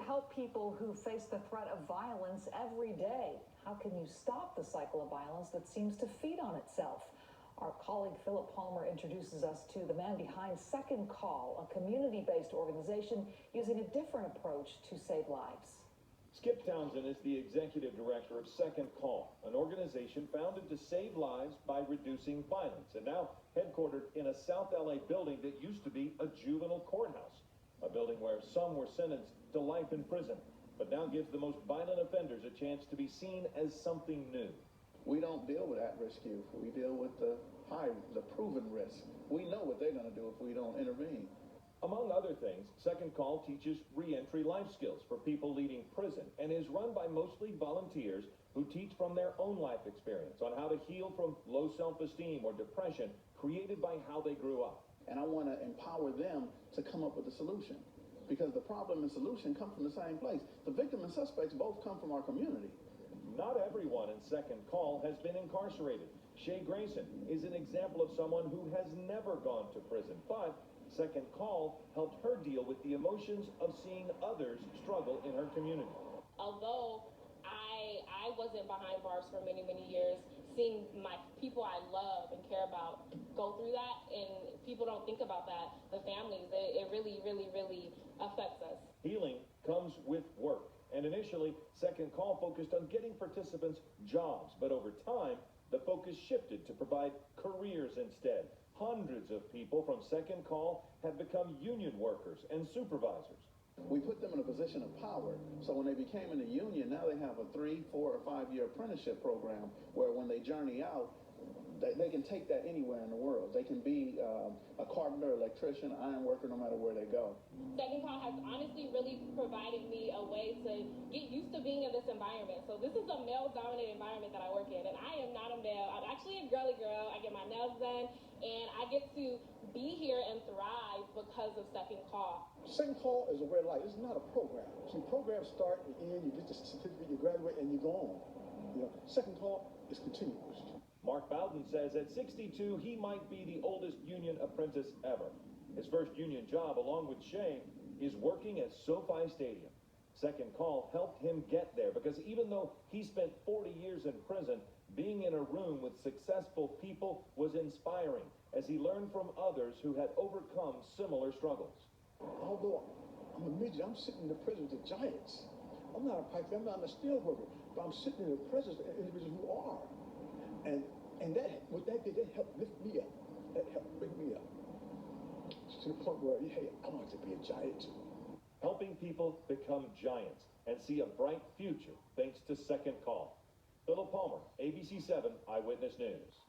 help people who face the threat of violence every day. How can you stop the cycle of violence that seems to feed on itself? Our colleague Philip Palmer introduces us to the man behind Second Call, a community-based organization using a different approach to save lives. Skip Townsend is the executive director of Second Call, an organization founded to save lives by reducing violence, and now headquartered in a South LA building that used to be a juvenile courthouse, a building where some were sentenced to life in prison, but now gives the most violent offenders a chance to be seen as something new. We don't deal with at-risk youth. We deal with the proven risk. We know what they're going to do if we don't intervene. Among other things, Second Call teaches re-entry life skills for people leaving prison and is run by mostly volunteers who teach from their own life experience on how to heal from low self-esteem or depression created by how they grew up. And I want to empower them to come up with a solution, because the problem and solution come from the same place. The victim and suspects both come from our community. Not everyone in Second Call has been incarcerated. Shay Grayson is an example of someone who has never gone to prison, but Second Call helped her deal with the emotions of seeing others struggle in her community. Although I wasn't behind bars for many, many years, seeing my people I love and care about go through that, and people don't think about that, the families, it really, really, really affects us. Healing comes with work, and initially, Second Call focused on getting participants jobs, but over time, the focus shifted to provide careers instead. Hundreds of people from Second Call have become union workers and supervisors. We put them in a position of power, so when they became in the union, now they have a 3, 4, or 5-year apprenticeship program where when they journey out, they can take that anywhere in the world. They can be a carpenter, electrician, iron worker, no matter where they go. Second Call has honestly really provided me a way to get used to being in this environment. So this is a male-dominated environment that I work in, and I am not a male. I'm actually a girly girl. I get my nails done, and I get to be here and thrive because of Second Call. Second Call is a way of life. It's not a program. See, programs start and end, you get the certificate, you graduate, and you go on. You know, Second Call is continuous. Mark Bowden says at 62, he might be the oldest union apprentice ever. His first union job, along with Shay, is working at SoFi Stadium. Second Call helped him get there because even though he spent 40 years in prison, being in a room with successful people was inspiring as he learned from others who had overcome similar struggles. Although I'm a midget, I'm sitting in the presence of giants. I'm not a piper, I'm not a steel worker, but I'm sitting in the presence of individuals who are. And that, what that did, that helped lift me up. That helped bring me up to the point where, hey, I want to be a giant too. Helping people become giants and see a bright future thanks to Second Call. Philip Palmer, ABC 7 Eyewitness News.